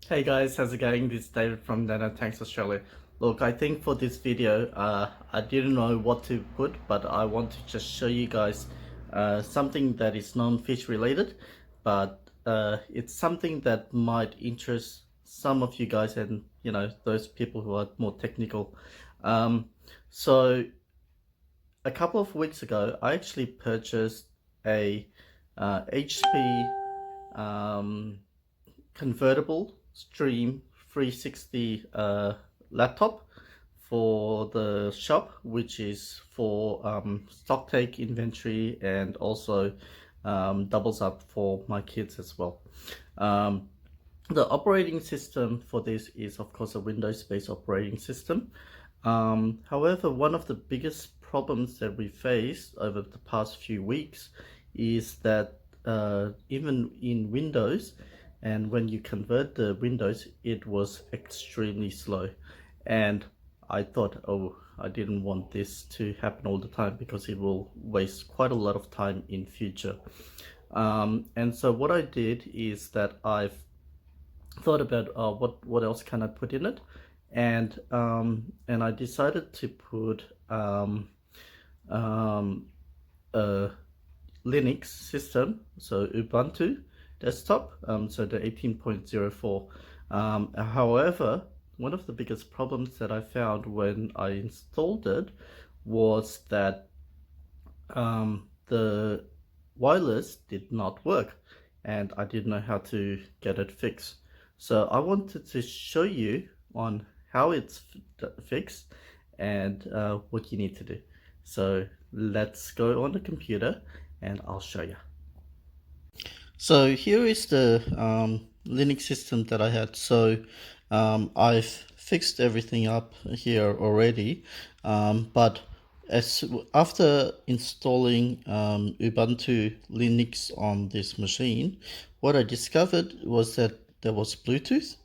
Hey guys, how's it going? This is David from Nano Tanks Australia. Look, I think for this video, I didn't know what to put, but I want to just show you guys something that is non-fish related, but it's something that might interest some of you guys and, those people who are more technical. Um, so a couple of weeks ago, I actually purchased a HP um, convertible stream 360 laptop for the shop, which is for stock take inventory and also doubles up for my kids as well. Um, the operating system for this is of course a Windows-based operating system. However, one of the biggest problems that we faced over the past few weeks is that even in Windows, and when you convert the Windows, it was extremely slow. And I thought, oh, I didn't want this to happen all the time because it will waste quite a lot of time in future. And so what I did is that I've thought about what else can I put in it, and I decided to put a Linux system, so Ubuntu desktop, so the 18.04. However, one of the biggest problems that I found when I installed it was that the wireless did not work, and I didn't know how to get it fixed. So I wanted to show you on how it's fixed and what you need to do. So let's go on the computer and I'll show you. So here is the Linux system that I had. So I've fixed everything up here already, but after installing Ubuntu Linux on this machine, what I discovered was that there was Bluetooth,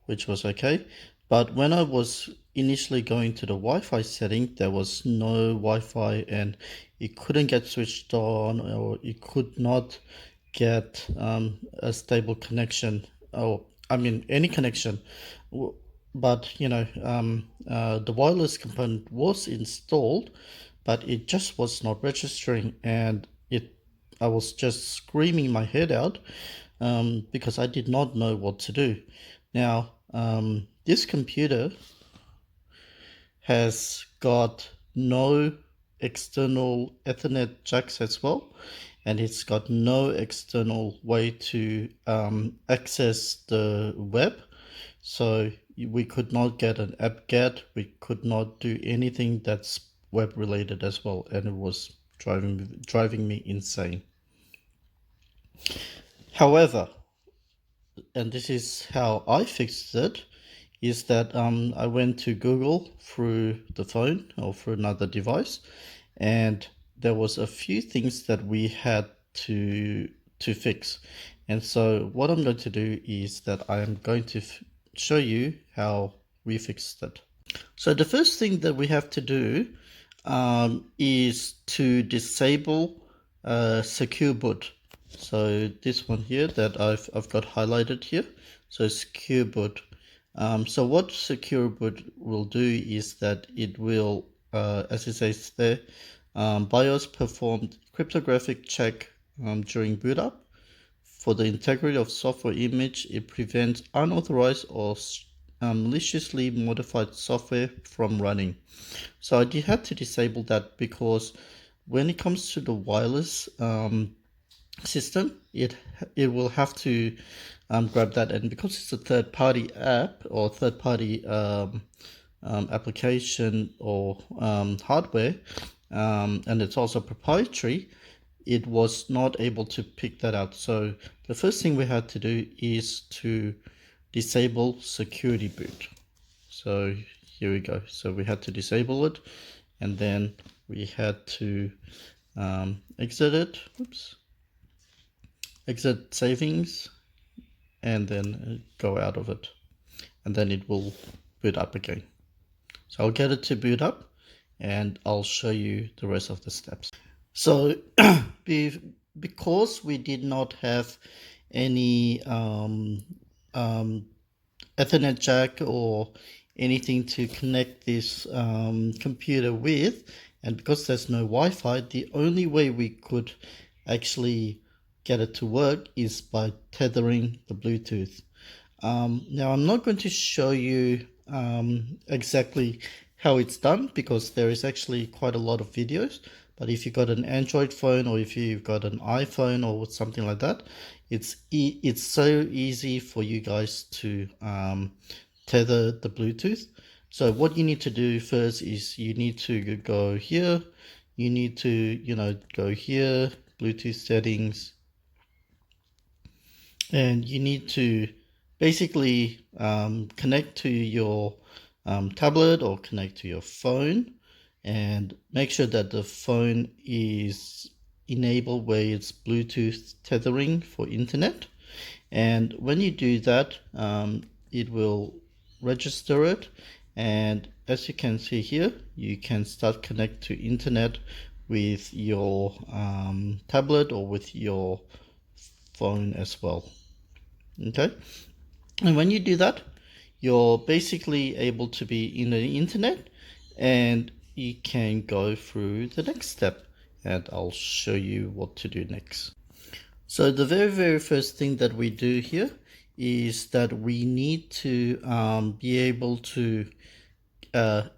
which was okay. But when I was initially going to the Wi-Fi setting, there was no Wi-Fi and it couldn't get switched on, or it could not get a stable connection, or I mean any connection. But the wireless component was installed, but it just was not registering, and I was just screaming my head out because I did not know what to do. Now, this computer has got no external Ethernet jacks as well, and it's got no external way to access the web. So we could not get an apt-get, we could not do anything that's web related as well, and it was driving me insane. However, and this is how I fixed it, is that I went to Google through the phone or through another device, and there was a few things that we had to fix. And so what I'm going to do is that I am going to show you how we fixed it. So the first thing that we have to do is to disable secure boot. So this one here that I've got highlighted here. So secure boot. So what secure boot will do is that it will, as it says there, BIOS performed cryptographic check during boot up. For the integrity of software image, it prevents unauthorized or maliciously modified software from running. So I had to disable that because when it comes to the wireless system, it will have to grab that, and because it's a third-party app or third-party application or hardware, and it's also proprietary, it was not able to pick that out. So the first thing we had to do is to disable security boot. So here we go. So we had to disable it, and then we had to exit it. Oops. Exit savings, and then go out of it, and then it will boot up again. So I'll get it to boot up and I'll show you the rest of the steps. So because we did not have any Ethernet jack or anything to connect this computer with, and because there's no Wi-Fi, the only way we could actually get it to work is by tethering the Bluetooth. Now I'm not going to show you exactly how it's done because there is actually quite a lot of videos, but if you've got an Android phone or if you've got an iPhone or something like that, it's so easy for you guys to tether the Bluetooth. So what you need to do first is you need to go here, you need to go here, Bluetooth settings, and you need to basically connect to your tablet or connect to your phone, and make sure that the phone is enabled where it's Bluetooth tethering for internet. And when you do that, it will register it, and as you can see here, you can start connect to internet with your tablet or with your phone as well. Okay, and when you do that, you're basically able to be in the internet, and you can go through the next step, and I'll show you what to do next. So the very first thing that we do here is that we need to be able to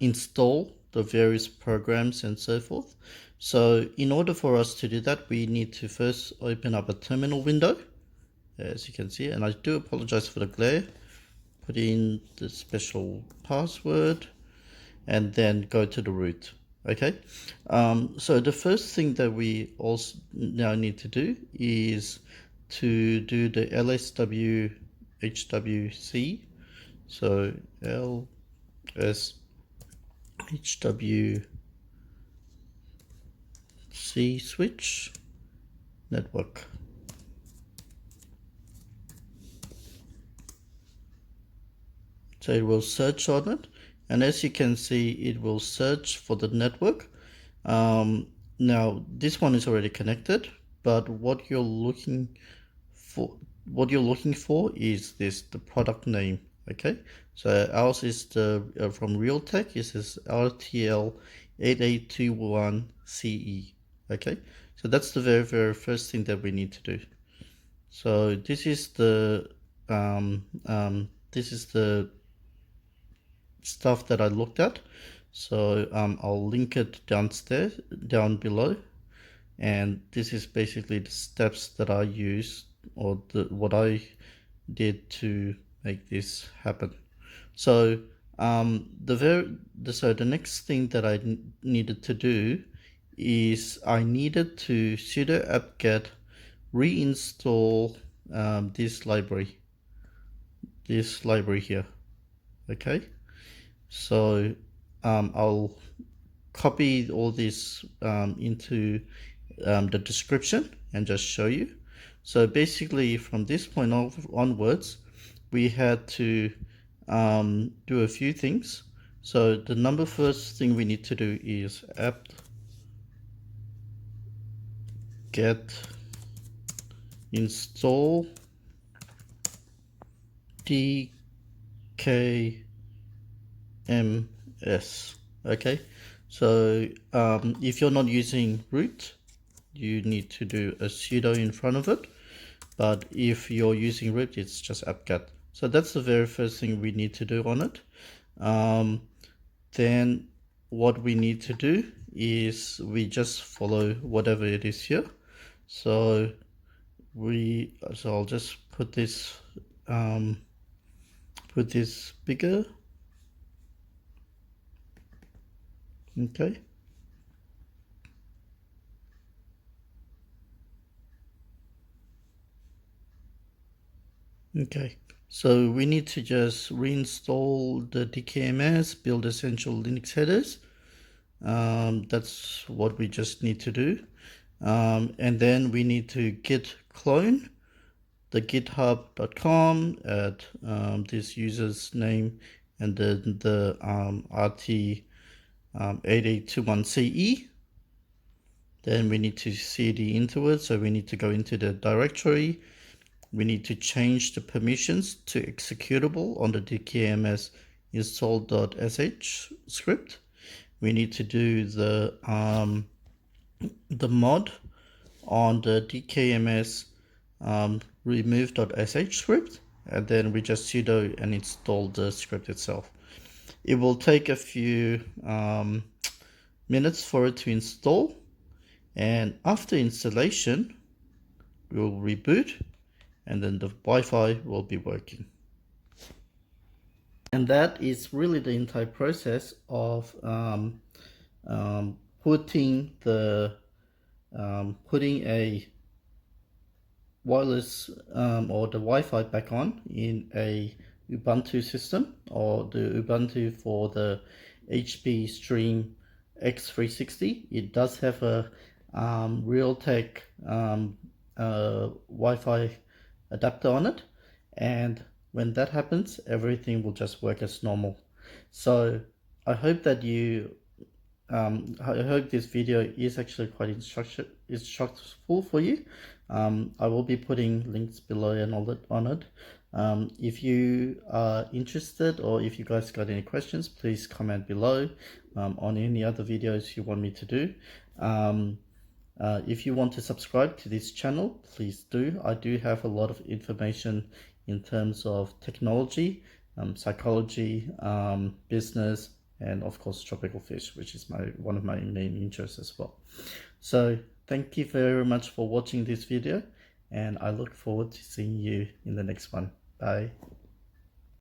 install the various programs and so forth. So in order for us to do that, we need to first open up a terminal window, as you can see, and I do apologize for the glare. Put in the special password and then go to the root. Okay, so the first thing that we also now need to do is to do the LSW HWC. So LSHWC switch network. So it will search on it, and as you can see, it will search for the network. Now this one is already connected, but what you're looking for is the product name. Okay, so ours is the from Realtek. This is RTL 8821CE. Okay, so that's the very first thing that we need to do. So this is the stuff that I looked at. So I'll link it down below, and this is basically the steps that I used, or what I did to make this happen. So the next thing that I needed to do is I needed to sudo apt-get reinstall this library here. Okay, so I'll copy all this into the description and just show you. So basically from this point onwards, we had to do a few things. So the first thing we need to do is apt-get install DKMS. Okay, so if you're not using root, you need to do a sudo in front of it, but if you're using root, it's just apt-get. So that's the very first thing we need to do on it. Then what we need to do is we just follow whatever it is here. So I'll just put this bigger. Okay. Okay, so we need to just reinstall the DKMS, build essential Linux headers. That's what we just need to do. And then we need to git clone the github.com at this user's name, and then the RT8821CE. Then we need to cd into it, so we need to go into the directory. we need to change the permissions to executable on the DKMS install.sh script. We need to do the mod on the DKMS remove.sh script, and then we just sudo and install the script itself. It will take a few minutes for it to install, and after installation we'll reboot, and then the Wi-Fi will be working. And that is really the entire process of putting a wireless or the Wi-Fi back on in a Ubuntu system, or the Ubuntu for the HP Stream x360. It does have a Realtek Wi-Fi adapter on it, and when that happens, everything will just work as normal. So I hope that I hope this video is actually quite instructive for you. I will be putting links below and all that on it. If you are interested, or if you guys got any questions, please comment below on any other videos you want me to do. If you want to subscribe to this channel, please do. I do have a lot of information in terms of technology, psychology, business, and of course tropical fish, which is one of my main interests as well. So thank you very much for watching this video, and I look forward to seeing you in the next one. Bye.